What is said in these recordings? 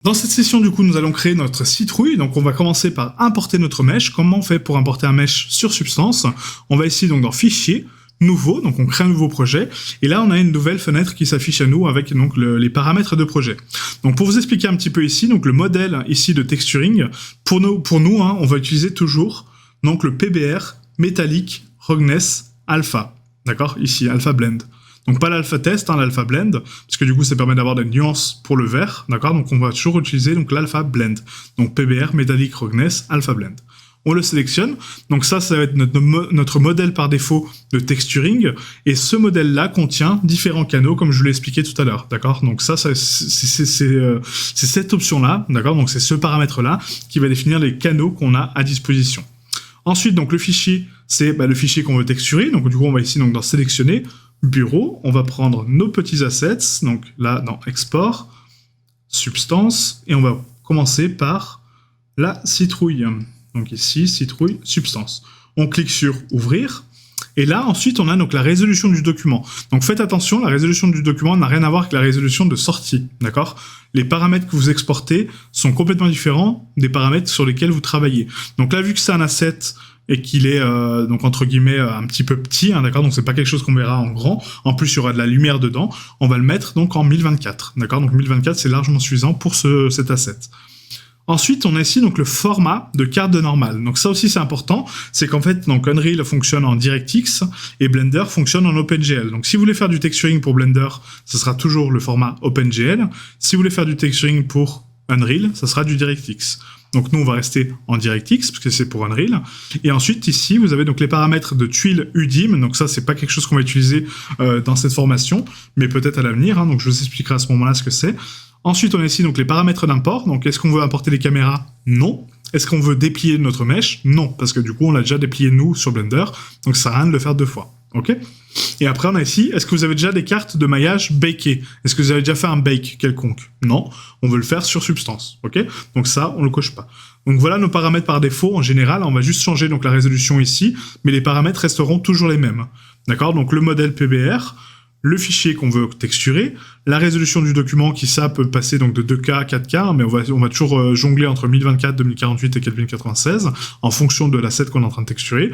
Dans cette session, du coup, nous allons créer notre citrouille. Donc, on va commencer par importer notre mesh. Comment on fait pour importer un mesh sur Substance? On va ici, donc, dans Fichier, Nouveau. Donc, on crée un nouveau projet. Et là, on a une nouvelle fenêtre qui s'affiche à nous avec, donc, les paramètres de projet. Donc, pour vous expliquer un petit peu ici, donc, le modèle, ici, de texturing, pour nous, on va utiliser toujours, donc, le PBR, Metallic, Roughness, Alpha. D'accord? Ici, Alpha Blend. Donc pas l'alpha test, l'alpha blend, parce que du coup ça permet d'avoir des nuances pour le vert, d'accord? Donc on va toujours utiliser donc l'alpha blend, donc PBR, Metallic, Roughness, alpha blend. On le sélectionne, donc ça va être notre modèle par défaut de texturing, et ce modèle-là contient différents canaux, comme je vous l'ai expliqué tout à l'heure, d'accord? Donc ça c'est cette option-là, d'accord? Donc c'est ce paramètre-là qui va définir les canaux qu'on a à disposition. Ensuite, donc le fichier, c'est le fichier qu'on veut texturer, donc du coup on va ici donc dans sélectionner, bureau, on va prendre nos petits assets, donc là dans export, substance, et on va commencer par la citrouille. Donc ici, citrouille, substance. On clique sur ouvrir, et là ensuite on a donc la résolution du document. Donc faites attention, la résolution du document n'a rien à voir avec la résolution de sortie, d'accord? Les paramètres que vous exportez sont complètement différents des paramètres sur lesquels vous travaillez. Donc là, vu que c'est un asset et qu'il est donc entre guillemets un petit peu petit, hein, d'accord, donc c'est pas quelque chose qu'on verra en grand. En plus, il y aura de la lumière dedans. On va le mettre donc en 1024, d'accord. Donc 1024, c'est largement suffisant pour cet asset. Ensuite, on a ici donc le format de carte de normale. Donc ça aussi c'est important, c'est qu'en fait donc Unreal fonctionne en DirectX et Blender fonctionne en OpenGL. Donc si vous voulez faire du texturing pour Blender, ce sera toujours le format OpenGL. Si vous voulez faire du texturing pour Unreal, ça sera du DirectX. Donc nous on va rester en DirectX parce que c'est pour Unreal. Et ensuite ici vous avez donc les paramètres de tuile UDIM. Donc ça c'est pas quelque chose qu'on va utiliser dans cette formation, mais peut-être à l'avenir. Hein, donc je vous expliquerai à ce moment-là ce que c'est. Ensuite, on a ici donc les paramètres d'import. Donc, est-ce qu'on veut importer les caméras? Non. Est-ce qu'on veut déplier notre mesh? Non, parce que du coup, on l'a déjà déplié nous sur Blender, donc ça sert à rien de le faire deux fois. Ok? Et après, on a ici, est-ce que vous avez déjà des cartes de maillage bakées? Est-ce que vous avez déjà fait un bake quelconque? Non. On veut le faire sur Substance. Ok? Donc ça, on le coche pas. Donc voilà nos paramètres par défaut. En général, on va juste changer donc la résolution ici, mais les paramètres resteront toujours les mêmes. D'accord? Donc le modèle PBR, le fichier qu'on veut texturer, la résolution du document qui ça peut passer donc de 2K à 4K, mais on va toujours jongler entre 1024, 2048 et 4096 en fonction de l'asset qu'on est en train de texturer.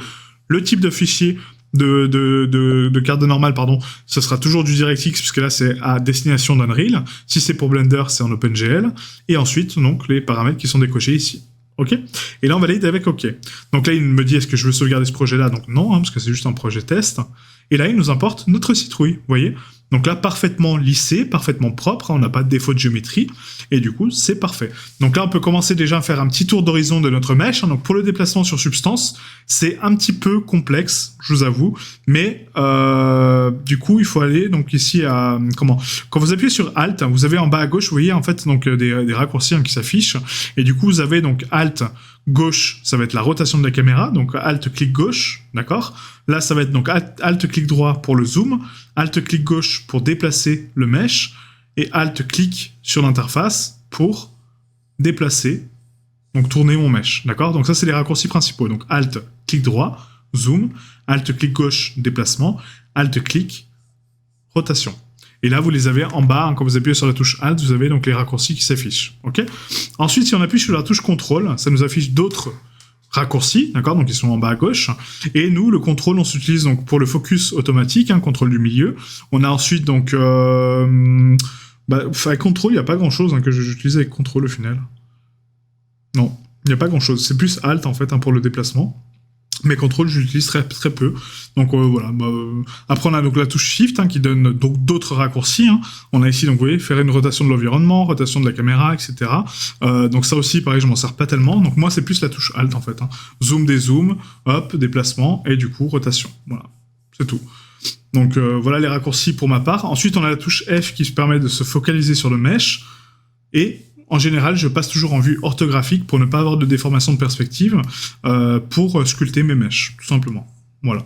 Le type de fichier de carte de normale, pardon, ce sera toujours du DirectX puisque là c'est à destination d'Unreal. Si c'est pour Blender, c'est en OpenGL. Et ensuite donc les paramètres qui sont décochés ici. Ok. Et là on valide avec OK. Donc là il me dit est-ce que je veux sauvegarder ce projet-là? Donc non, hein, parce que c'est juste un projet test. Et là il nous importe notre citrouille, vous voyez. Donc là parfaitement lissé, parfaitement propre, hein, on n'a pas de défaut de géométrie, et du coup c'est parfait. Donc là on peut commencer déjà à faire un petit tour d'horizon de notre mesh. Hein. Donc pour le déplacement sur Substance, c'est un petit peu complexe, je vous avoue, mais du coup il faut aller donc ici à quand vous appuyez sur Alt, vous avez en bas à gauche, vous voyez en fait donc des raccourcis qui s'affichent, et du coup vous avez donc Alt gauche, ça va être la rotation de la caméra, donc Alt clic gauche, d'accord. Là ça va être donc Alt clic droit pour le zoom, Alt clic gauche pour déplacer le mesh, et Alt clic sur l'interface pour déplacer, donc tourner mon mesh, d'accord. Donc ça c'est les raccourcis principaux, donc Alt clic droit, zoom, Alt clic gauche, déplacement, Alt clic, rotation. Et là, vous les avez en bas, hein, quand vous appuyez sur la touche Alt, vous avez donc les raccourcis qui s'affichent. Ok. Ensuite, si on appuie sur la touche CTRL, ça nous affiche d'autres raccourcis, d'accord, donc ils sont en bas à gauche. Et nous, le contrôle, on s'utilise donc pour le focus automatique, hein, contrôle du milieu. On a ensuite donc avec contrôle, il n'y a pas grand-chose hein, que j'utilise avec contrôle au final. Non, il n'y a pas grand-chose. C'est plus Alt en fait hein, pour le déplacement. Mais contrôle, je l'utilise très, très peu. Donc voilà. Après, on a donc la touche Shift hein, qui donne donc d'autres raccourcis. Hein. On a ici, donc vous voyez, faire une rotation de l'environnement, rotation de la caméra, etc. Donc ça aussi, pareil, je m'en sers pas tellement. Donc moi, c'est plus la touche Alt en fait. Hein. Zoom, dézoom, hop, déplacement et du coup rotation. Voilà, c'est tout. Donc voilà les raccourcis pour ma part. Ensuite, on a la touche F qui permet de se focaliser sur le mesh et en général, je passe toujours en vue orthographique pour ne pas avoir de déformation de perspective pour sculpter mes mèches, tout simplement. Voilà.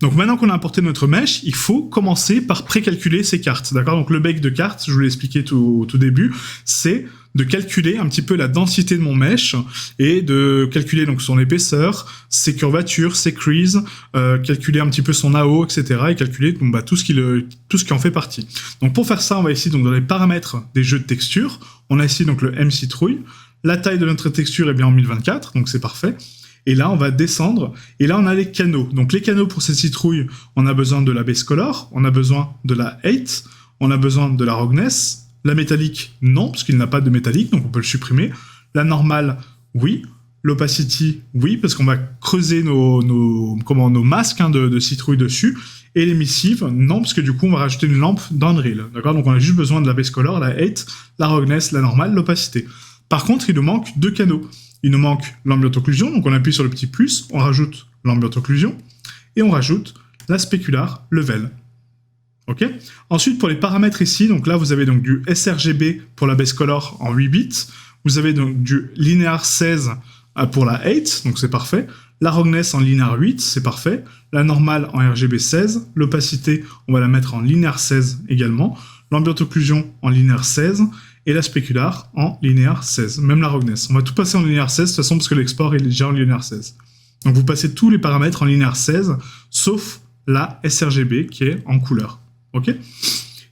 Donc maintenant qu'on a importé notre mesh, il faut commencer par précalculer ces cartes, d'accord? Donc le bake de cartes, je vous l'ai expliqué au tout début, c'est de calculer un petit peu la densité de mon mesh et de calculer donc son épaisseur, ses curvatures, ses creases, calculer un petit peu son AO, etc. et calculer tout ce qui en fait partie. Donc pour faire ça, on va ici donc dans les paramètres des jeux de texture, on a ici donc le M-Citrouille, la taille de notre texture est bien en 1024, donc c'est parfait. Et là, on va descendre. Et là, on a les canaux. Donc, les canaux pour cette citrouille, on a besoin de la base color, on a besoin de la 8, on a besoin de la roughness. La métallique, non, parce qu'il n'a pas de métallique, donc on peut le supprimer. La normale, oui. L'opacity, oui, parce qu'on va creuser nos masques de citrouille dessus. Et l'émissive, non, parce que du coup, on va rajouter une lampe dans Unreal. D'accord? Donc, on a juste besoin de la base color, la 8, la roughness, la normale, l'opacité. Par contre, il nous manque 2 canaux. Il nous manque l'ambient occlusion, donc on appuie sur le petit plus, on rajoute l'ambient occlusion, et on rajoute la specular level. Ok. Ensuite, pour les paramètres ici, donc là, vous avez donc du sRGB pour la base color en 8 bits, vous avez donc du linear 16 pour la 8, donc c'est parfait, la roughness en linear 8, c'est parfait, la normale en RGB 16, l'opacité, on va la mettre en linear 16 également, l'ambient occlusion en linear 16, et la specular en linéaire 16, même la roughness. On va tout passer en linéaire 16, de toute façon, parce que l'export est déjà en linéaire 16. Donc vous passez tous les paramètres en linéaire 16, sauf la sRGB qui est en couleur. Ok.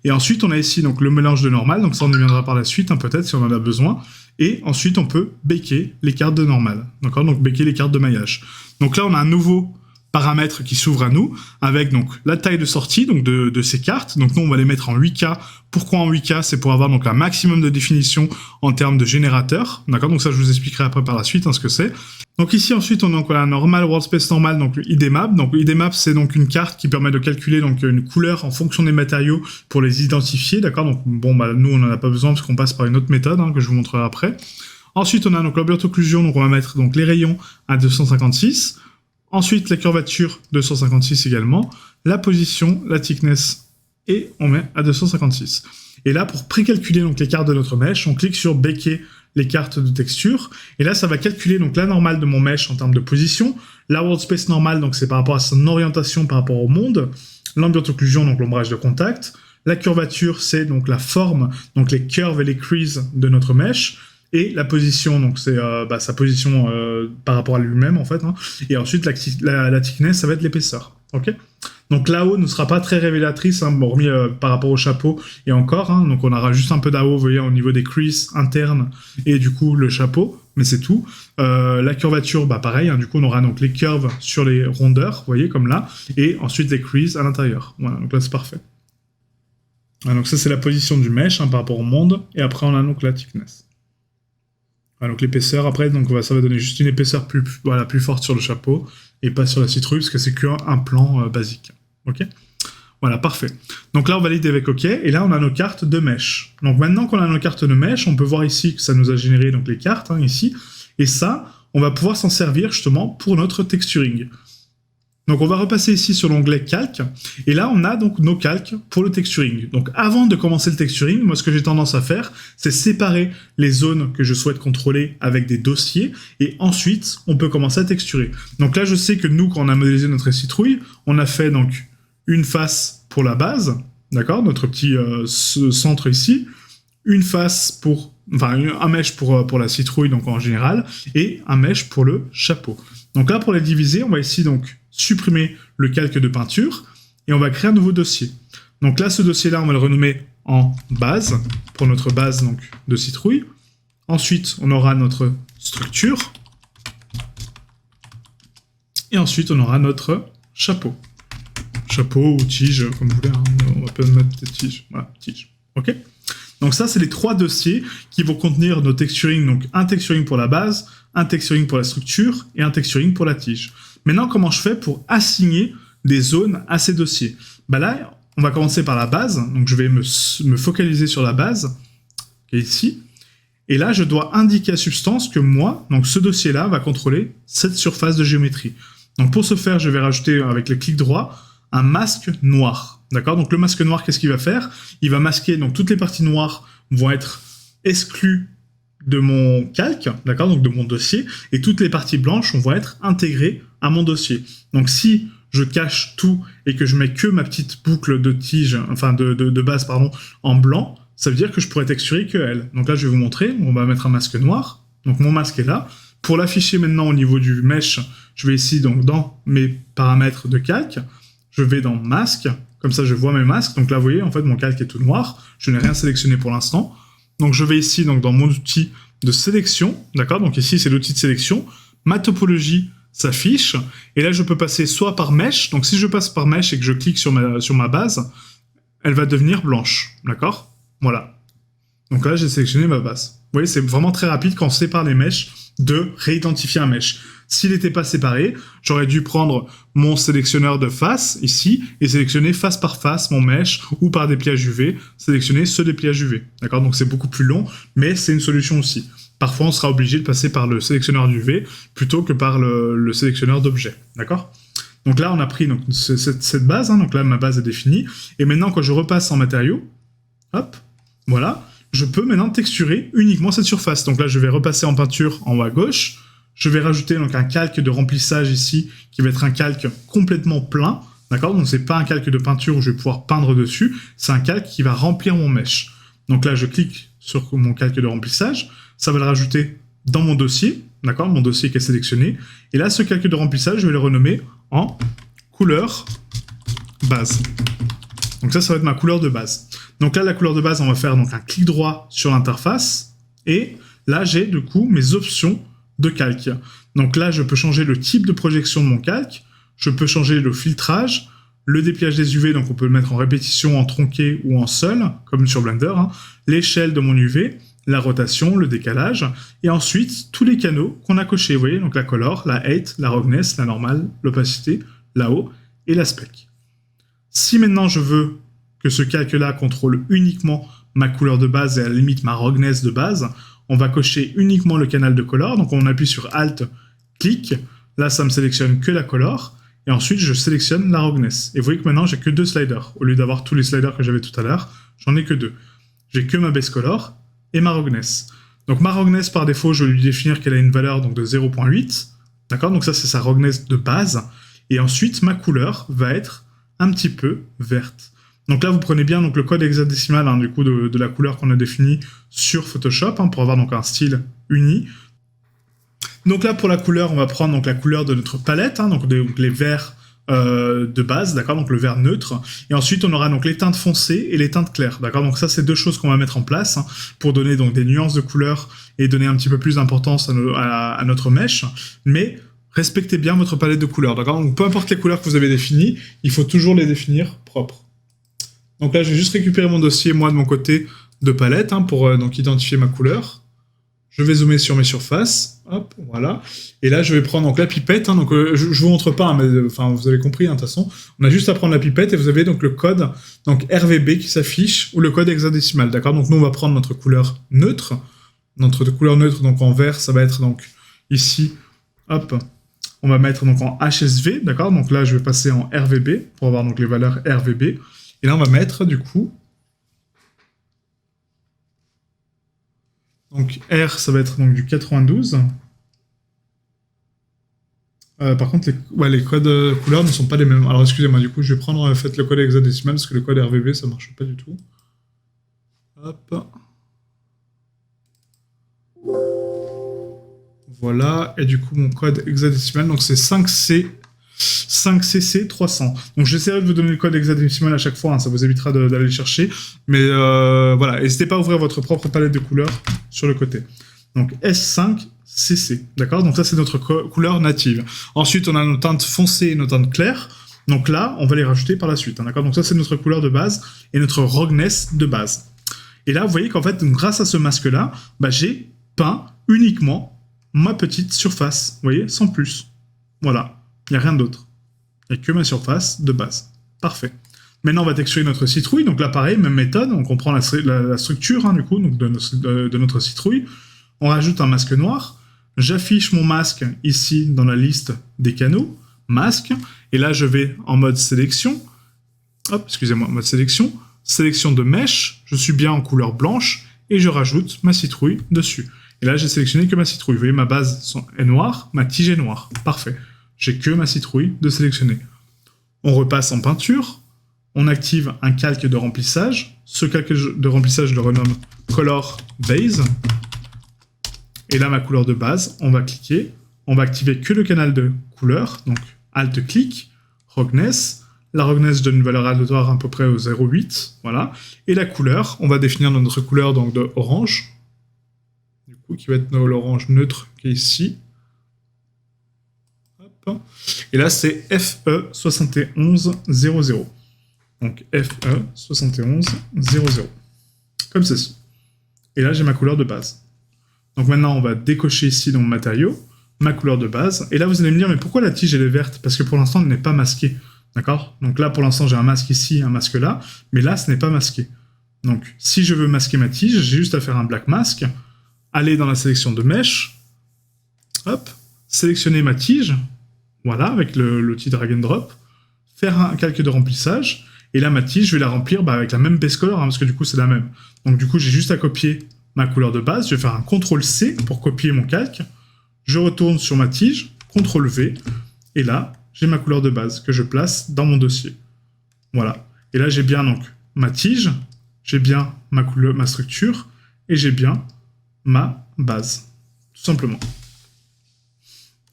Et ensuite, on a ici donc, le mélange de normal, donc ça on y viendra par la suite, peut-être, si on en a besoin. Et ensuite, on peut baker les cartes de normal. D'accord. Donc baker les cartes de maillage. Donc là, on a un nouveau paramètres qui s'ouvrent à nous, avec donc la taille de sortie donc de ces cartes. Donc nous, on va les mettre en 8K. Pourquoi en 8K? C'est pour avoir donc un maximum de définition en termes de générateur. D'accord. Donc ça, je vous expliquerai après par la suite ce que c'est. Donc ici, ensuite, on a un normal, world space normal, donc le IDMap. Donc le IDMap, c'est donc une carte qui permet de calculer donc une couleur en fonction des matériaux pour les identifier. D'accord. Donc nous, on n'en a pas besoin parce qu'on passe par une autre méthode que je vous montrerai après. Ensuite, on a donc l'ambient occlusion. Donc on va mettre donc les rayons à 256. Ensuite, la curvature, 256 également. La position, la thickness, et on met à 256. Et là, pour précalculer donc les cartes de notre mesh, on clique sur baker les cartes de texture. Et là, ça va calculer donc la normale de mon mesh en termes de position. La world space normale, donc c'est par rapport à son orientation par rapport au monde. L'ambient occlusion, donc l'ombrage de contact. La curvature, c'est donc la forme, donc les curves et les creases de notre mesh. Et la position, donc c'est sa position par rapport à lui-même en fait. Et ensuite la thickness, ça va être l'épaisseur. Ok. Donc l'AO ne sera pas très révélatrice, hormis par rapport au chapeau et encore. Donc on aura juste un peu d'AO, vous voyez, au niveau des creases internes et du coup le chapeau, mais c'est tout. La curvature, pareil. Du coup on aura donc les curves sur les rondeurs, vous voyez comme là, et ensuite les creases à l'intérieur. Voilà, donc là c'est parfait. Voilà, donc ça c'est la position du mesh par rapport au monde, et après on a donc la thickness. Voilà, donc l'épaisseur, après, donc ça va donner juste une épaisseur plus forte sur le chapeau, et pas sur la citrouille, parce que c'est qu'un plan basique. Ok. Voilà, parfait. Donc là, on valide avec OK, et là, on a nos cartes de mesh. Donc maintenant qu'on a nos cartes de mesh, on peut voir ici que ça nous a généré donc les cartes, ici, et ça, on va pouvoir s'en servir justement pour notre texturing. Donc on va repasser ici sur l'onglet calque, et là on a donc nos calques pour le texturing. Donc avant de commencer le texturing, moi ce que j'ai tendance à faire, c'est séparer les zones que je souhaite contrôler avec des dossiers, et ensuite on peut commencer à texturer. Donc là je sais que nous, quand on a modélisé notre citrouille, on a fait donc une face pour la base, d'accord, notre petit centre ici, une face pour, un mesh pour la citrouille donc en général, et un mesh pour le chapeau. Donc là pour les diviser, on va ici donc supprimer le calque de peinture, et on va créer un nouveau dossier. Donc là, ce dossier-là, on va le renommer en base, pour notre base donc, de citrouille. Ensuite, on aura notre structure. Et ensuite, on aura notre chapeau. Chapeau ou tige, comme vous voulez. On va peut-être mettre des tiges. Voilà, tige. OK ? Donc ça, c'est les 3 dossiers qui vont contenir nos texturing. Donc un texturing pour la base, un texturing pour la structure, et un texturing pour la tige. Maintenant, comment je fais pour assigner des zones à ces dossiers? Là, on va commencer par la base. Donc, je vais me focaliser sur la base, qui est ici. Et là, je dois indiquer à Substance que moi, donc ce dossier-là, va contrôler cette surface de géométrie. Donc, pour ce faire, je vais rajouter, avec le clic droit, un masque noir. D'accord? Donc, le masque noir, qu'est-ce qu'il va faire? Il va masquer, donc toutes les parties noires vont être exclues de mon calque, d'accord, donc de mon dossier, et toutes les parties blanches vont être intégrées à mon dossier. Donc si je cache tout et que je mets que ma petite boucle de tige, enfin de base, pardon, en blanc, ça veut dire que je pourrais texturer que elle. Donc là, je vais vous montrer, on va mettre un masque noir. Donc mon masque est là. Pour l'afficher maintenant au niveau du mesh, je vais ici donc dans mes paramètres de calque, je vais dans masque, comme ça je vois mes masques. Donc là, vous voyez, en fait, mon calque est tout noir. Je n'ai rien sélectionné pour l'instant. Donc je vais ici donc dans mon outil de sélection, d'accord? Donc ici, c'est l'outil de sélection. Ma topologie s'affiche. Et là, je peux passer soit par mesh. Donc si je passe par mesh et que je clique sur ma base, elle va devenir blanche, d'accord? Voilà. Donc là, j'ai sélectionné ma base. Vous voyez, c'est vraiment très rapide quand on sépare les meshs de réidentifier un mesh. S'il n'était pas séparé, j'aurais dû prendre mon sélectionneur de face, ici, et sélectionner face par face mon mesh, ou par dépliage UV, sélectionner ce dépliage UV. D'accord? Donc c'est beaucoup plus long, mais c'est une solution aussi. Parfois, on sera obligé de passer par le sélectionneur d'UV plutôt que par le sélectionneur d'objets. D'accord? Donc là, on a pris donc, cette base, hein, donc là, ma base est définie. Et maintenant, quand je repasse en matériaux, hop, voilà, je peux maintenant texturer uniquement cette surface. Donc là, je vais repasser en peinture en haut à gauche. Je vais rajouter donc un calque de remplissage ici, qui va être un calque complètement plein. D'accord? Donc c'est pas un calque de peinture où je vais pouvoir peindre dessus, c'est un calque qui va remplir mon mesh. Donc là, je clique sur mon calque de remplissage, ça va le rajouter dans mon dossier, d'accord? Mon dossier qui est sélectionné. Et là, ce calque de remplissage, je vais le renommer en couleur base. Donc ça va être ma couleur de base. Donc là, la couleur de base, on va faire donc un clic droit sur l'interface. Et là, j'ai du coup mes options de calque. Donc là, je peux changer le type de projection de mon calque. Je peux changer le filtrage, le dépliage des UV, donc on peut le mettre en répétition, en tronqué ou en seul, comme sur Blender. Hein. L'échelle de mon UV, la rotation, le décalage. Et ensuite, tous les canaux qu'on a cochés. Vous voyez, donc la color, la height, la roughness, la normale, l'opacité, la haut et la spec. Si maintenant je veux que ce calque-là contrôle uniquement ma couleur de base et à la limite ma roughness de base, on va cocher uniquement le canal de color. Donc on appuie sur Alt, clic. Là, ça me sélectionne que la color. Et ensuite, je sélectionne la roughness. Et vous voyez que maintenant, j'ai que 2 sliders. Au lieu d'avoir tous les sliders que j'avais tout à l'heure, j'en ai que 2. J'ai que ma base color et ma roughness. Donc ma roughness, par défaut, je vais lui définir qu'elle a une valeur donc, de 0.8. D'accord? Donc ça, c'est sa roughness de base. Et ensuite, ma couleur va être un petit peu verte. Donc là, vous prenez bien donc, le code hexadécimal hein, du coup, de la couleur qu'on a définie sur Photoshop hein, pour avoir donc, un style uni. Donc là, pour la couleur, on va prendre donc, la couleur de notre palette, hein, donc les verts de base, d'accord, donc le vert neutre. Et ensuite, on aura donc les teintes foncées et les teintes claires, d'accord. Donc ça, c'est deux choses qu'on va mettre en place hein, pour donner donc des nuances de couleurs et donner un petit peu plus d'importance à notre mesh. Mais respectez bien votre palette de couleurs, d'accord. Donc peu importe les couleurs que vous avez définies, il faut toujours les définir propres. Donc là, je vais juste récupérer mon dossier, moi, de mon côté de palette, hein, pour donc identifier ma couleur. Je vais zoomer sur mes surfaces, hop, voilà. Et là, je vais prendre donc la pipette. Hein, donc, je vous montre pas, hein, mais enfin, vous avez compris. Hein, de toute façon, on a juste à prendre la pipette et vous avez donc le code donc RVB qui s'affiche ou le code hexadécimal, d'accord. Donc nous, on va prendre notre couleur neutre. Notre couleur neutre, donc en vert, ça va être donc ici, hop. On va mettre donc en HSV, d'accord. Donc là, je vais passer en RVB pour avoir donc les valeurs RVB. Et là, on va mettre du coup. Donc R, ça va être donc du 92. Par contre, les codes couleurs ne sont pas les mêmes. Alors excusez-moi, du coup, je vais prendre le code hexadécimal parce que le code RVB, ça marche pas du tout. Hop. Voilà, et du coup, mon code hexadécimal, donc c'est 5CC300. Donc j'essaierai de vous donner le code hexadécimal à chaque fois, hein, ça vous évitera d'aller le chercher. Mais voilà, n'hésitez pas à ouvrir votre propre palette de couleurs sur le côté. Donc S5CC, d'accord. Donc ça c'est notre couleur native. Ensuite on a nos teintes foncées et nos teintes claires. Donc là on va les rajouter par la suite, hein, d'accord. Donc ça c'est notre couleur de base et notre roughness de base. Et là vous voyez qu'en fait grâce à ce masque là, bah, j'ai peint uniquement ma petite surface, vous voyez, sans plus. Voilà. Il n'y a rien d'autre. Il n'y a que ma surface de base. Parfait. Maintenant, on va texturer notre citrouille. Donc là, pareil, même méthode. On comprend la structure hein, du coup, donc de notre citrouille. On rajoute un masque noir. J'affiche mon masque ici dans la liste des canaux. Masque. Et là, je vais en mode sélection. Hop, excusez-moi, mode sélection. Sélection de mesh. Je suis bien en couleur blanche. Et je rajoute ma citrouille dessus. Et là, j'ai sélectionné que ma citrouille. Vous voyez, ma base est noire. Ma tige est noire. Parfait. J'ai que ma citrouille de sélectionner. On repasse en peinture, on active un calque de remplissage. Ce calque de remplissage, je le renomme Color Base. Et là, ma couleur de base, on va cliquer. On va activer que le canal de couleur, donc Alt-clic, Roughness. La Roughness donne une valeur aléatoire à peu près au 0,8, voilà. Et la couleur, on va définir notre couleur donc de orange, du coup, qui va être l'orange neutre qui est ici. Hop. Et là, c'est FE7100. Donc FE7100, comme ceci. Et là, j'ai ma couleur de base. Donc maintenant, on va décocher ici dans mon matériau, ma couleur de base. Et là, vous allez me dire, mais pourquoi la tige, elle est verte? Parce que pour l'instant, elle n'est pas masquée. D'accord? Donc là, pour l'instant, j'ai un masque ici, un masque là. Mais là, ce n'est pas masqué. Donc, si je veux masquer ma tige, j'ai juste à faire un black mask, aller dans la sélection de mèche, hop, sélectionner ma tige, voilà, avec l'outil drag and drop, faire un calque de remplissage. Et là, ma tige, je vais la remplir avec la même base color, parce que du coup, c'est la même. Donc du coup, j'ai juste à copier ma couleur de base. Je vais faire un CTRL-C pour copier mon calque. Je retourne sur ma tige, CTRL-V. Et là, j'ai ma couleur de base que je place dans mon dossier. Voilà. Et là, j'ai bien donc ma tige, j'ai bien ma couleur, ma structure, et j'ai bien ma base. Tout simplement.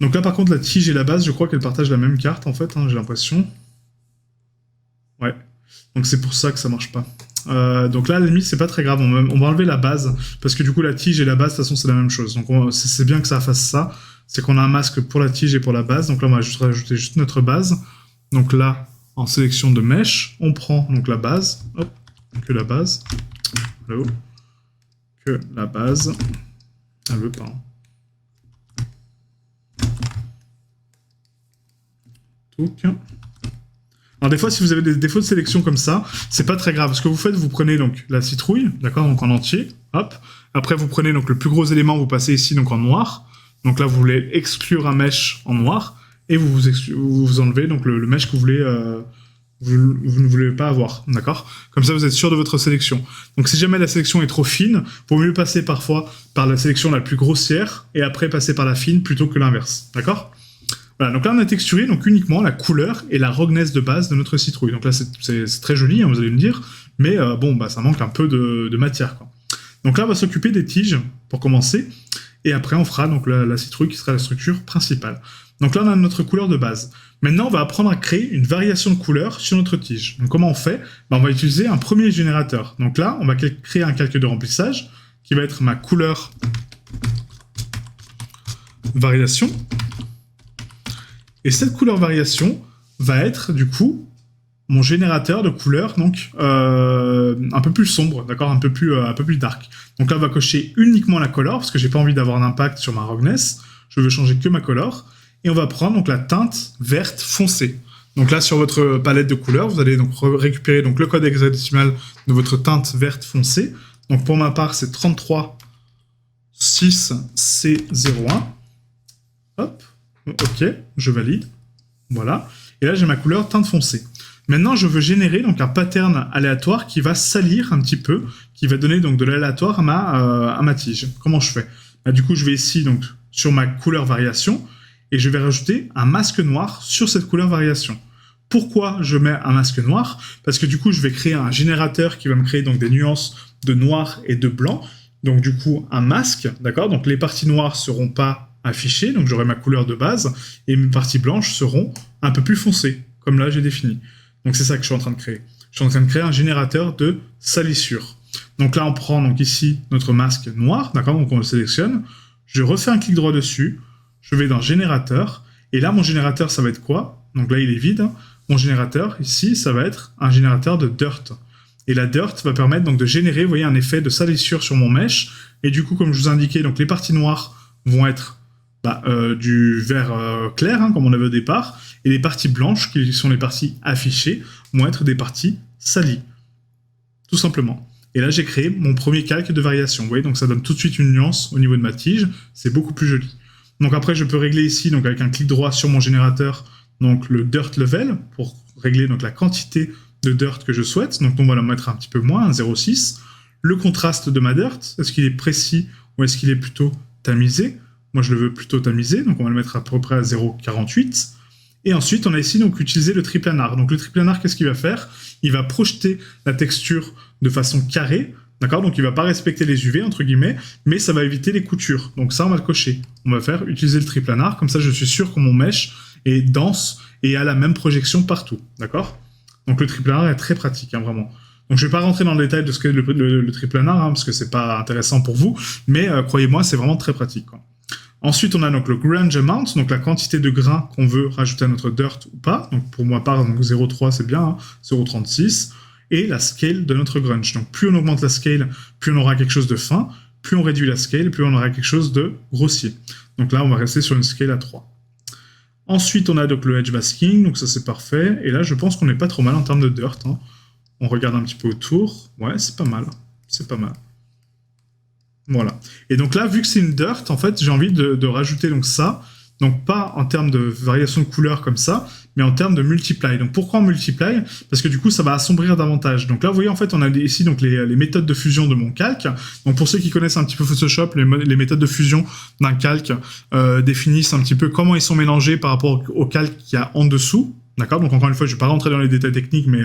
Donc là, par contre, la tige et la base, je crois qu'elles partagent la même carte, en fait, hein, j'ai l'impression. Ouais. Donc c'est pour ça que ça marche pas. Donc là, à la limite, c'est pas très grave. On va enlever la base, parce que du coup, la tige et la base, de toute façon, c'est la même chose. Donc c'est bien que ça fasse ça. C'est qu'on a un masque pour la tige et pour la base. Donc là, on va juste rajouter juste notre base. Donc là, en sélection de mèche, on prend donc la base. Hop, que la base. Hello. Que la base. Elle veut pas. Hein. Touc. Alors des fois, si vous avez des défauts de sélection comme ça, c'est pas très grave. Ce que vous faites, vous prenez donc la citrouille, d'accord, donc en entier, hop. Après, vous prenez donc le plus gros élément, vous passez ici donc en noir. Donc là, vous voulez exclure un mesh en noir et vous enlevez donc le mesh que vous voulez, vous ne voulez pas avoir, d'accord. Comme ça, vous êtes sûr de votre sélection. Donc si jamais la sélection est trop fine, vaut mieux passer parfois par la sélection la plus grossière et après passer par la fine plutôt que l'inverse, d'accord. Voilà, donc là on a texturé donc uniquement la couleur et la roughness de base de notre citrouille. Donc là c'est très joli, hein, vous allez me dire, mais bon, bah, ça manque un peu de matière, quoi. Donc là on va s'occuper des tiges pour commencer, et après on fera donc la citrouille qui sera la structure principale. Donc là on a notre couleur de base. Maintenant on va apprendre à créer une variation de couleur sur notre tige. Donc comment on fait? Bah, on va utiliser un premier générateur. Donc là on va créer un calque de remplissage qui va être ma couleur variation. Et cette couleur variation va être, du coup, mon générateur de couleurs, donc, un peu plus sombre, d'accord, un peu plus dark. Donc là, on va cocher uniquement la color, parce que j'ai pas envie d'avoir un impact sur ma roughness. Je veux changer que ma color. Et on va prendre, donc, la teinte verte foncée. Donc là, sur votre palette de couleurs, vous allez donc récupérer donc, le code hexadécimal de votre teinte verte foncée. Donc pour ma part, c'est 336C01. Hop. Ok, je valide. Voilà. Et là, j'ai ma couleur teinte foncée. Maintenant, je veux générer donc un pattern aléatoire qui va salir un petit peu, qui va donner donc de l'aléatoire à ma tige. Comment je fais? Bah, du coup, je vais ici donc sur ma couleur variation et je vais rajouter un masque noir sur cette couleur variation. Pourquoi je mets un masque noir? Parce que du coup, je vais créer un générateur qui va me créer donc des nuances de noir et de blanc. Donc du coup, un masque, d'accord? Donc les parties noires seront pas affichées, donc j'aurai ma couleur de base, et mes parties blanches seront un peu plus foncées, comme là j'ai défini. Donc c'est ça que je suis en train de créer. Je suis en train de créer un générateur de salissure. Donc là on prend donc ici notre masque noir, d'accord, donc on le sélectionne, je refais un clic droit dessus, je vais dans générateur, et là mon générateur ça va être quoi? Donc là il est vide, hein. Mon générateur ici ça va être un générateur de dirt. Et la dirt va permettre donc de générer, vous voyez, un effet de salissure sur mon mesh, et du coup comme je vous indiquais, donc les parties noires vont être du vert clair, hein, comme on avait au départ, et les parties blanches, qui sont les parties affichées, vont être des parties salies. Tout simplement. Et là, j'ai créé mon premier calque de variation. Vous voyez, donc ça donne tout de suite une nuance au niveau de ma tige. C'est beaucoup plus joli. Donc après, je peux régler ici, donc avec un clic droit sur mon générateur, donc le dirt level, pour régler donc la quantité de dirt que je souhaite. Donc on va la mettre un petit peu moins, un 0,6. Le contraste de ma dirt, est-ce qu'il est précis ou est-ce qu'il est plutôt tamisé? Moi, je le veux plutôt tamisé, donc on va le mettre à peu près à 0,48. Et ensuite, on a ici donc utilisé le triplanar. Donc le triplanar, qu'est-ce qu'il va faire? Il va projeter la texture de façon carrée, d'accord? Donc il va pas respecter les UV, entre guillemets, mais ça va éviter les coutures. Donc ça, on va le cocher. On va faire utiliser le triplanar, comme ça je suis sûr que mon mesh est dense et a la même projection partout, d'accord? Donc le triplanar est très pratique, hein, vraiment. Donc je vais pas rentrer dans le détail de ce qu'est le triplanar, hein, parce que c'est pas intéressant pour vous, mais croyez-moi, c'est vraiment très pratique, quoi. Ensuite, on a donc le grunge amount, donc la quantité de grains qu'on veut rajouter à notre dirt ou pas. Donc pour moi, part, donc 0,3 c'est bien, hein, 0,36. Et la scale de notre grunge. Donc plus on augmente la scale, plus on aura quelque chose de fin. Plus on réduit la scale, plus on aura quelque chose de grossier. Donc là, on va rester sur une scale à 3. Ensuite, on a donc le edge masking, donc ça c'est parfait. Et là, je pense qu'on n'est pas trop mal en termes de dirt, hein. On regarde un petit peu autour. Ouais, c'est pas mal. C'est pas mal. Voilà. Et donc là, vu que c'est une dirt, en fait, j'ai envie de rajouter donc ça. Donc pas en termes de variation de couleur comme ça, mais en termes de multiply. Donc pourquoi en multiply? Parce que du coup, ça va assombrir davantage. Donc là, vous voyez, en fait, on a ici donc les méthodes de fusion de mon calque. Donc pour ceux qui connaissent un petit peu Photoshop, les méthodes de fusion d'un calque définissent un petit peu comment ils sont mélangés par rapport au calque qu'il y a en dessous. D'accord? Donc encore une fois, je ne vais pas rentrer dans les détails techniques, mais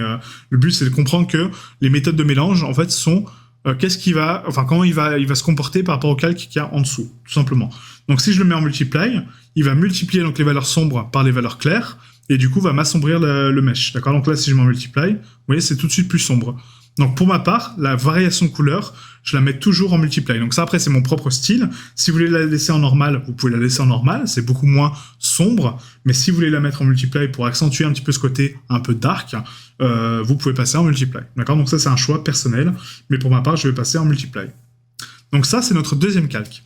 le but, c'est de comprendre que les méthodes de mélange, en fait, sont comment il va se comporter par rapport au calque qu'il y a en dessous, tout simplement. Donc si je le mets en multiply, il va multiplier donc les valeurs sombres par les valeurs claires, et du coup va m'assombrir le mesh. D'accord? Donc là, si je mets en multiply, vous voyez, c'est tout de suite plus sombre. Donc pour ma part, la variation de couleur, je la mets toujours en multiply. Donc ça, après, c'est mon propre style. Si vous voulez la laisser en normal, vous pouvez la laisser en normal. C'est beaucoup moins sombre. Mais si vous voulez la mettre en multiply pour accentuer un petit peu ce côté un peu dark, vous pouvez passer en multiply. D'accord? Donc ça, c'est un choix personnel. Mais pour ma part, je vais passer en multiply. Donc ça, c'est notre deuxième calque.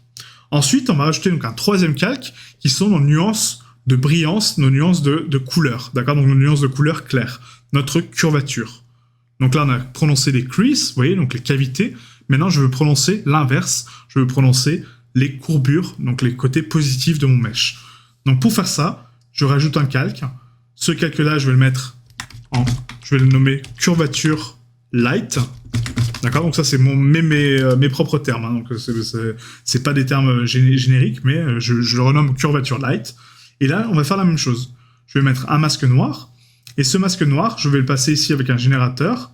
Ensuite, on va rajouter donc un troisième calque qui sont nos nuances de brillance, nos nuances de couleur. D'accord? Donc nos nuances de couleur claires. Notre curvature. Donc là, on a prononcé les creases, vous voyez, donc les cavités. Maintenant, je veux prononcer l'inverse. Je veux prononcer les courbures, donc les côtés positifs de mon mesh. Donc pour faire ça, je rajoute un calque. Ce calque-là, je vais le nommer curvature light. D'accord? Donc ça, c'est mes propres termes. Hein. Donc c'est pas des termes génériques, mais je le renomme curvature light. Et là, on va faire la même chose. Je vais mettre un masque noir. Et ce masque noir, je vais le passer ici avec un générateur.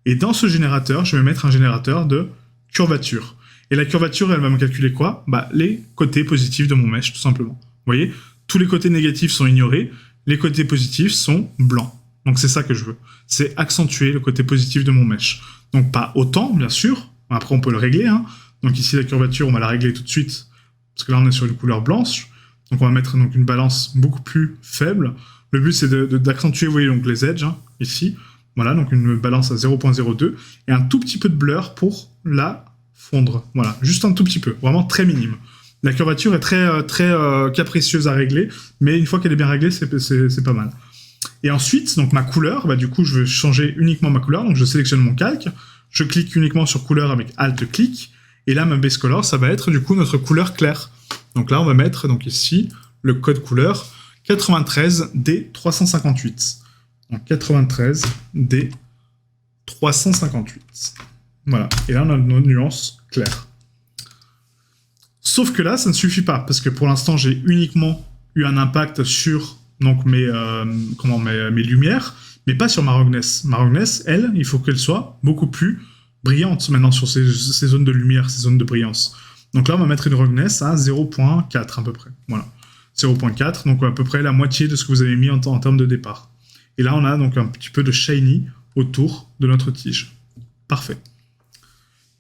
Et dans ce générateur, je vais mettre un générateur de curvature. Et la curvature, elle va me calculer quoi? Les côtés positifs de mon mesh, tout simplement. Vous voyez? Tous les côtés négatifs sont ignorés. Les côtés positifs sont blancs. Donc c'est ça que je veux. C'est accentuer le côté positif de mon mesh. Donc pas autant, bien sûr. Après, on peut le régler. Hein. Donc ici, la curvature, on va la régler tout de suite. Parce que là, on est sur une couleur blanche. Donc on va mettre donc, une balance beaucoup plus faible. Le but, c'est d'accentuer, vous voyez, donc les edges, hein, ici. Voilà, donc une balance à 0.02 et un tout petit peu de blur pour la fondre. Voilà, juste un tout petit peu, vraiment très minime. La curvature est très capricieuse à régler, mais une fois qu'elle est bien réglée, c'est pas mal. Et ensuite, donc ma couleur, du coup, je veux changer uniquement ma couleur, donc je sélectionne mon calque, je clique uniquement sur couleur avec Alt-clic, et là, ma base color, ça va être du coup notre couleur claire. Donc là, on va mettre donc ici le code couleur 93D358. Donc 93D358. Voilà. Et là, on a nos nuances claires. Sauf que là, ça ne suffit pas, parce que pour l'instant, j'ai uniquement eu un impact sur donc, mes lumières, mais pas sur ma roughness. Ma roughness, elle, il faut qu'elle soit beaucoup plus brillante maintenant sur ces zones de lumière, ces zones de brillance. Donc là, on va mettre une roughness à 0.4 à peu près. Voilà. 0.4, donc à peu près la moitié de ce que vous avez mis en termes de départ. Et là, on a donc un petit peu de shiny autour de notre tige. Parfait.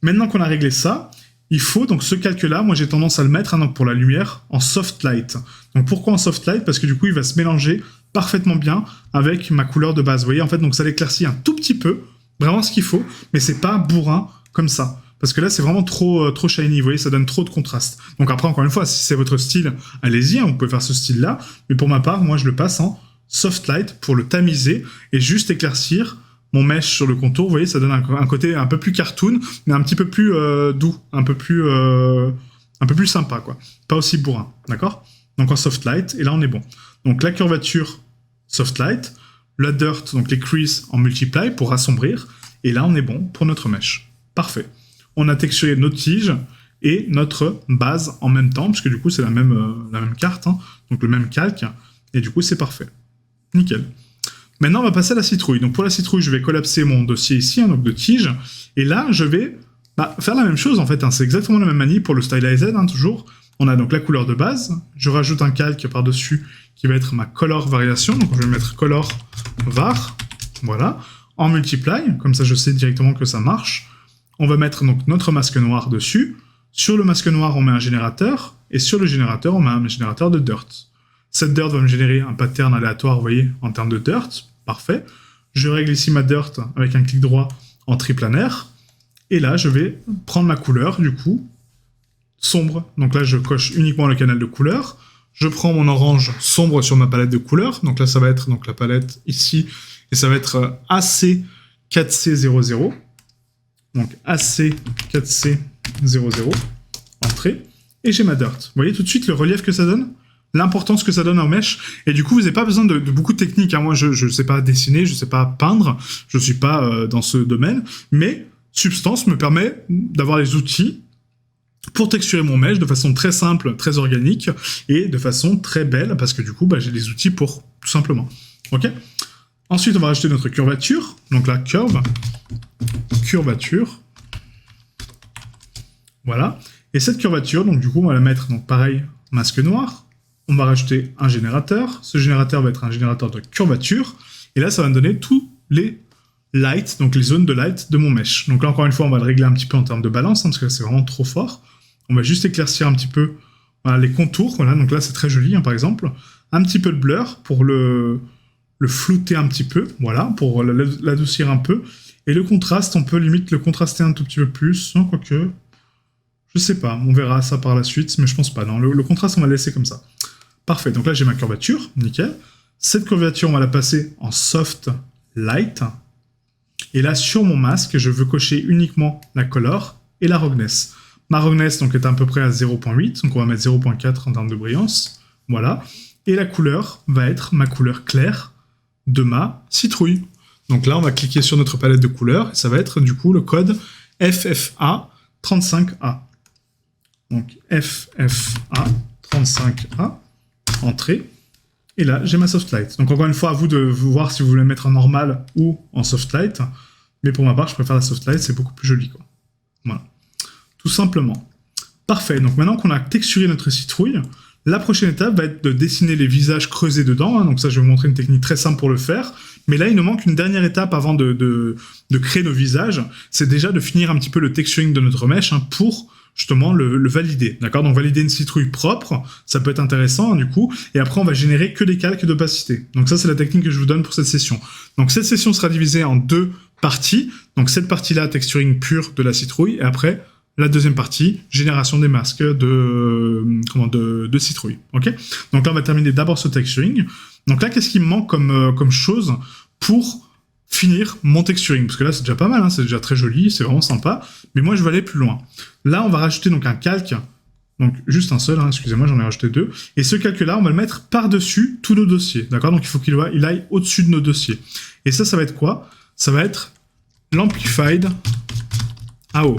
Maintenant qu'on a réglé ça, il faut donc ce calque-là, moi j'ai tendance à le mettre donc pour la lumière en soft light. Donc pourquoi en soft light? Parce que du coup, il va se mélanger parfaitement bien avec ma couleur de base. Vous voyez, en fait, donc ça l'éclaircit un tout petit peu, vraiment ce qu'il faut, mais c'est pas bourrin comme ça. Parce que là, c'est vraiment trop shiny, vous voyez, ça donne trop de contraste. Donc après, encore une fois, si c'est votre style, allez-y, hein, vous pouvez faire ce style-là. Mais pour ma part, moi, je le passe en soft light pour le tamiser et juste éclaircir mon mesh sur le contour. Vous voyez, ça donne un côté un peu plus cartoon, mais un petit peu plus doux, un peu plus sympa, quoi. Pas aussi bourrin, d'accord? Donc en soft light, et là, on est bon. Donc la curvature, soft light, la dirt, donc les creases en multiply pour assombrir, et là, on est bon pour notre mesh. Parfait. On a texturé notre tige et notre base en même temps, puisque du coup, c'est la même carte, hein, donc le même calque, et du coup, c'est parfait. Nickel. Maintenant, on va passer à la citrouille. Donc, pour la citrouille, je vais collapser mon dossier ici, donc de tige. Et là, je vais faire la même chose, en fait. C'est exactement la même manie pour le Stylized, toujours. On a donc la couleur de base. Je rajoute un calque par-dessus qui va être ma color variation. Donc, je vais mettre color var. Voilà. En multiply. Comme ça, je sais directement que ça marche. On va mettre donc notre masque noir dessus. Sur le masque noir, on met un générateur. Et sur le générateur, on met un générateur de dirt. Cette dirt va me générer un pattern aléatoire, vous voyez, en termes de dirt. Parfait. Je règle ici ma dirt avec un clic droit en triplanaire. Et là, je vais prendre ma couleur, du coup, sombre. Donc là, je coche uniquement le canal de couleur. Je prends mon orange sombre sur ma palette de couleurs. Donc là, ça va être donc, la palette ici. Et ça va être AC4C00. Donc AC4C00. Entrée. Et j'ai ma dirt. Vous voyez tout de suite le relief que ça donne ? L'importance que ça donne en mèche. Et du coup, vous n'avez pas besoin de beaucoup de techniques. Moi, je ne sais pas dessiner, je ne sais pas peindre, je ne suis pas dans ce domaine. Mais Substance me permet d'avoir les outils pour texturer mon mèche de façon très simple, très organique et de façon très belle parce que du coup, j'ai les outils pour tout simplement. Ok ? Ensuite, on va rajouter notre curvature. Donc là, curvature. Voilà. Et cette curvature, donc du coup, on va la mettre, donc pareil, masque noir. On va rajouter un générateur. Ce générateur va être un générateur de curvature. Et là, ça va me donner tous les lights, donc les zones de light de mon mesh. Donc là, encore une fois, on va le régler un petit peu en termes de balance, parce que c'est vraiment trop fort. On va juste éclaircir un petit peu les contours. Voilà, donc là, c'est très joli, par exemple. Un petit peu de blur pour le flouter un petit peu. Voilà, pour l'adoucir un peu. Et le contraste, on peut limite le contraster un tout petit peu plus. Quoique, je sais pas, on verra ça par la suite, mais je pense pas. Non, le contraste, on va le laisser comme ça. Parfait, donc là j'ai ma curvature, nickel. Cette curvature, on va la passer en soft light. Et là, sur mon masque, je veux cocher uniquement la color et la roughness. Ma roughness donc, est à peu près à 0.8, donc on va mettre 0.4 en termes de brillance. Voilà. Et la couleur va être ma couleur claire de ma citrouille. Donc là, on va cliquer sur notre palette de couleurs, et ça va être du coup le code FFA35A. Donc FFA35A. Entrée, et là j'ai ma soft light. Donc encore une fois, à vous de voir si vous voulez mettre en normal ou en soft light, mais pour ma part je préfère la soft light, c'est beaucoup plus joli quoi. Voilà, tout simplement. Parfait, donc maintenant qu'on a texturé notre citrouille, la prochaine étape va être de dessiner les visages creusés dedans, donc ça je vais vous montrer une technique très simple pour le faire, mais là il nous manque une dernière étape avant de créer nos visages, c'est déjà de finir un petit peu le texturing de notre mèche pour justement le valider, d'accord? Donc valider une citrouille propre, ça peut être intéressant du coup, et après on va générer que des calques d'opacité. Donc ça c'est la technique que je vous donne pour cette session. Donc cette session sera divisée en deux parties, donc cette partie-là, texturing pur de la citrouille, et après la deuxième partie, génération des masques de citrouille, ok? Donc là on va terminer d'abord ce texturing. Donc là qu'est-ce qui me manque comme chose pour finir mon texturing, parce que là c'est déjà pas mal, c'est déjà très joli, c'est vraiment sympa, mais moi je veux aller plus loin. Là on va rajouter donc un calque, donc juste un seul, excusez-moi j'en ai rajouté deux, et ce calque-là on va le mettre par-dessus tous nos dossiers, d'accord? Donc il faut qu'il aille au-dessus de nos dossiers. Et ça va être quoi? Ça va être l'Amplified AO.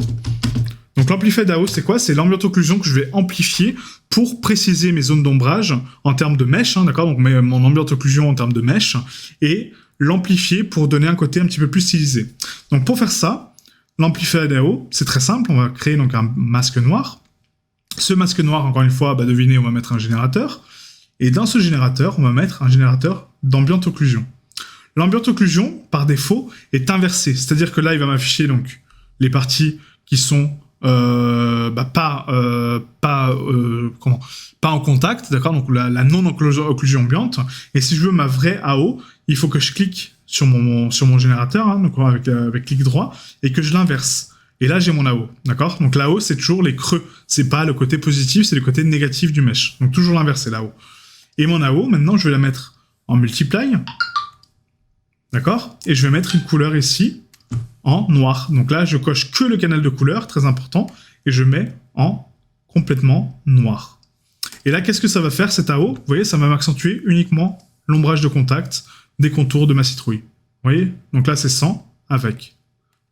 Donc l'Amplified AO c'est quoi? C'est l'ambient occlusion que je vais amplifier pour préciser mes zones d'ombrage en termes de mèche, d'accord? Donc mon ambient occlusion en termes de mèche, et l'amplifier pour donner un côté un petit peu plus stylisé. Donc pour faire ça, l'Amplified AO, c'est très simple, on va créer donc un masque noir. Ce masque noir, encore une fois, devinez, on va mettre un générateur. Et dans ce générateur, on va mettre un générateur d'ambient occlusion. L'ambient occlusion, par défaut, est inversé. C'est-à-dire que là, il va m'afficher donc les parties qui sont pas en contact, d'accord, donc la non-occlusion ambiante. Et si je veux ma vraie AO, il faut que je clique sur mon générateur, donc avec clic droit, et que je l'inverse. Et là, j'ai mon AO, d'accord? Donc l'AO, c'est toujours les creux. C'est pas le côté positif, c'est le côté négatif du mesh. Donc toujours l'inverser, l'AO. Et mon AO, maintenant, je vais la mettre en multiply, d'accord? Et je vais mettre une couleur ici, en noir. Donc là, je coche que le canal de couleur, très important, et je mets en complètement noir. Et là, qu'est-ce que ça va faire, cet AO? Vous voyez, ça va m'accentuer uniquement l'ombrage de contact des contours de ma citrouille. Vous voyez? Donc là, c'est sans, avec.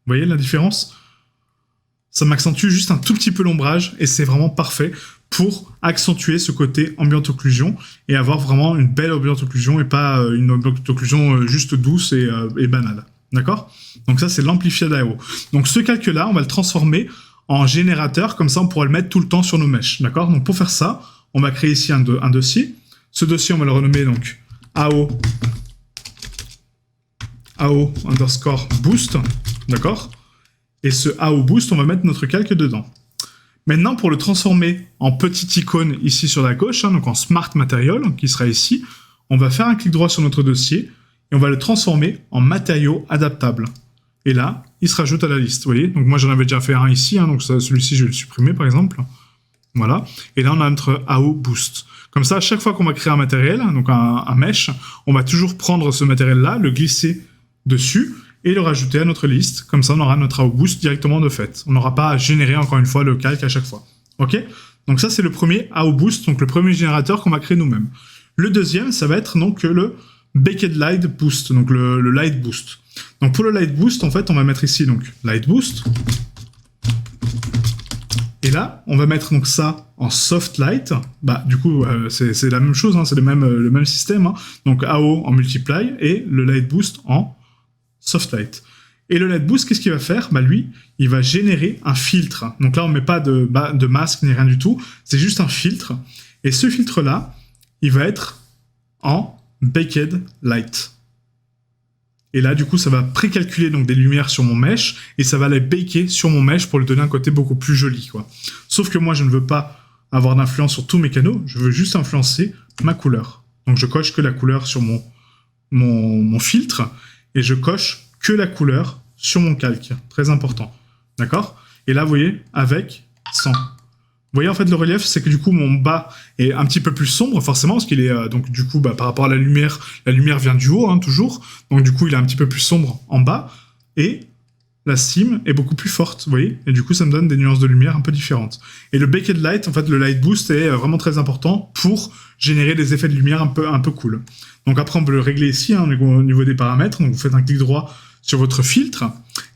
Vous voyez la différence? Ça m'accentue juste un tout petit peu l'ombrage, et c'est vraiment parfait pour accentuer ce côté ambient occlusion et avoir vraiment une belle ambient occlusion et pas une ambient occlusion juste douce et banale. D'accord? Donc ça, c'est l'amplifier d'AO. Donc ce calque-là, on va le transformer en générateur, comme ça on pourra le mettre tout le temps sur nos mèches. D'accord? Donc pour faire ça, on va créer ici un dossier. Ce dossier, on va le renommer donc AO underscore boost. D'accord? Et ce AO boost, on va mettre notre calque dedans. Maintenant, pour le transformer en petite icône ici sur la gauche, donc en Smart Material, qui sera ici, on va faire un clic droit sur notre dossier et on va le transformer en matériaux adaptables. Et là, il se rajoute à la liste, vous voyez. Donc moi, j'en avais déjà fait un ici, donc celui-ci, je vais le supprimer, par exemple. Voilà. Et là, on a notre AO Boost. Comme ça, à chaque fois qu'on va créer un matériel, donc un mesh, on va toujours prendre ce matériel-là, le glisser dessus, et le rajouter à notre liste. Comme ça, on aura notre AO Boost directement de fait. On n'aura pas à générer encore une fois le calque à chaque fois. Ok? Donc ça, c'est le premier AO Boost, donc le premier générateur qu'on va créer nous-mêmes. Le deuxième, ça va être donc le Baked Light Boost, donc le Light Boost. Donc pour le Light Boost, en fait, on va mettre ici donc Light Boost. Et là, on va mettre donc ça en Soft Light. Bah, du coup, c'est la même chose, c'est le même système. Donc AO en Multiply et le Light Boost en Soft Light. Et le Light Boost, qu'est-ce qu'il va faire? Bah lui, il va générer un filtre. Donc là, on ne met pas de masque ni rien du tout. C'est juste un filtre. Et ce filtre-là, il va être en Baked Light. Et là, du coup, ça va précalculer donc des lumières sur mon mesh et ça va les baker sur mon mesh pour lui donner un côté beaucoup plus joli, quoi. Sauf que moi, je ne veux pas avoir d'influence sur tous mes canaux. Je veux juste influencer ma couleur. Donc, je coche que la couleur sur mon filtre et je coche que la couleur sur mon calque. Très important. D'accord? Et là, vous voyez, avec, sans. Vous voyez, en fait, le relief, c'est que du coup, mon bas est un petit peu plus sombre, forcément, parce qu'il est, donc, du coup, par rapport à la lumière vient du haut, toujours. Donc, du coup, il est un petit peu plus sombre en bas. Et la cime est beaucoup plus forte, vous voyez? Et du coup, ça me donne des nuances de lumière un peu différentes. Et le Baked Light, en fait, le Light Boost est vraiment très important pour générer des effets de lumière un peu cool. Donc, après, on peut le régler ici, au niveau des paramètres. Donc, vous faites un clic droit sur votre filtre.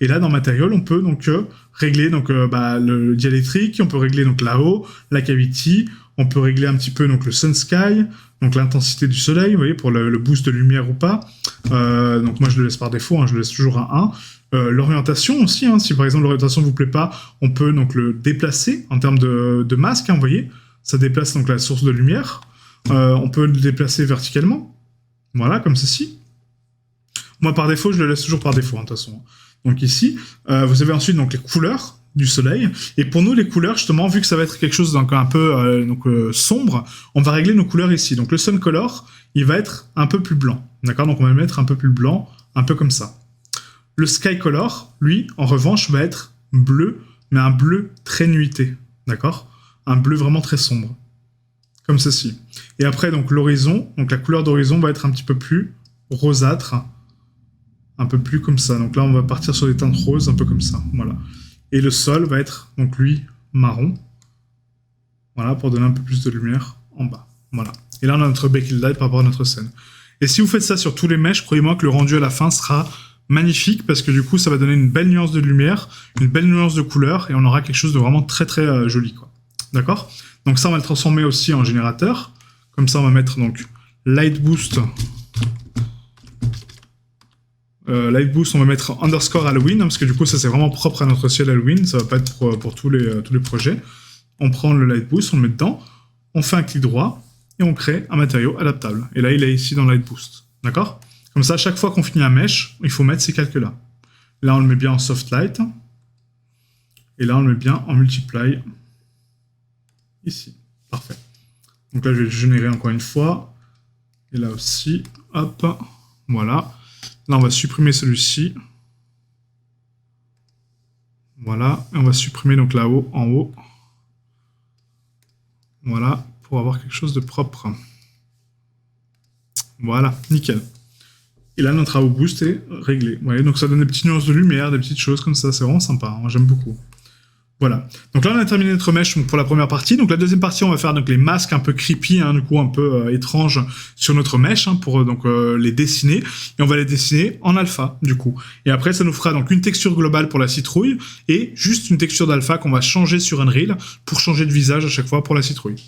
Et là, dans Material, on peut donc régler le diélectrique, on peut régler donc l'AO, la cavity, on peut régler un petit peu donc le sun sky, donc l'intensité du soleil, vous voyez, pour le boost de lumière ou pas. Donc moi, je le laisse par défaut, je le laisse toujours à 1. L'orientation aussi, si par exemple l'orientation ne vous plaît pas, on peut donc le déplacer en termes de masque, vous voyez, ça déplace donc la source de lumière. On peut le déplacer verticalement, voilà, comme ceci. Moi, par défaut, je le laisse toujours par défaut, de toute façon. Donc ici, vous avez ensuite donc les couleurs du soleil. Et pour nous, les couleurs, justement, vu que ça va être quelque chose donc un peu sombre, on va régler nos couleurs ici. Donc le sun color, il va être un peu plus blanc. D'accord? Donc on va le mettre un peu plus blanc, un peu comme ça. Le sky color, lui, en revanche, va être bleu, mais un bleu très nuité. D'accord? Un bleu vraiment très sombre. Comme ceci. Et après, donc l'horizon, donc la couleur d'horizon va être un petit peu plus rosâtre. Un peu plus comme ça. Donc là, on va partir sur des teintes roses, un peu comme ça. Voilà. Et le sol va être, donc lui, marron. Voilà, pour donner un peu plus de lumière en bas. Voilà. Et là, on a notre Baked Light par rapport à notre scène. Et si vous faites ça sur tous les meshs, croyez-moi que le rendu à la fin sera magnifique, parce que du coup, ça va donner une belle nuance de lumière, une belle nuance de couleur, et on aura quelque chose de vraiment très très joli, quoi. D'accord? Donc ça, on va le transformer aussi en générateur. Comme ça, on va mettre donc Light Boost. Light Boost, on va mettre underscore Halloween, parce que du coup, ça c'est vraiment propre à notre ciel Halloween, ça va pas être pour tous les projets. On prend le Light Boost, on le met dedans, on fait un clic droit, et on crée un matériau adaptable. Et là, il est ici dans Light Boost. D'accord? Comme ça, à chaque fois qu'on finit un mesh, il faut mettre ces calques-là. Là, on le met bien en Soft Light. Et là, on le met bien en Multiply. Ici. Parfait. Donc là, je vais le générer encore une fois. Et là aussi. Hop. Voilà. Là, on va supprimer celui-ci. Voilà. Et on va supprimer donc là-haut, en haut. Voilà. Pour avoir quelque chose de propre. Voilà. Nickel. Et là, notre AO Boost est réglé. Vous voyez, donc ça donne des petites nuances de lumière, des petites choses comme ça. C'est vraiment sympa. Moi, j'aime beaucoup. Voilà. Donc là, on a terminé notre mesh pour la première partie. Donc la deuxième partie, on va faire donc les masques un peu creepy, du coup un peu étranges sur notre mesh pour les dessiner. Et on va les dessiner en alpha, du coup. Et après, ça nous fera donc une texture globale pour la citrouille et juste une texture d'alpha qu'on va changer sur Unreal pour changer de visage à chaque fois pour la citrouille.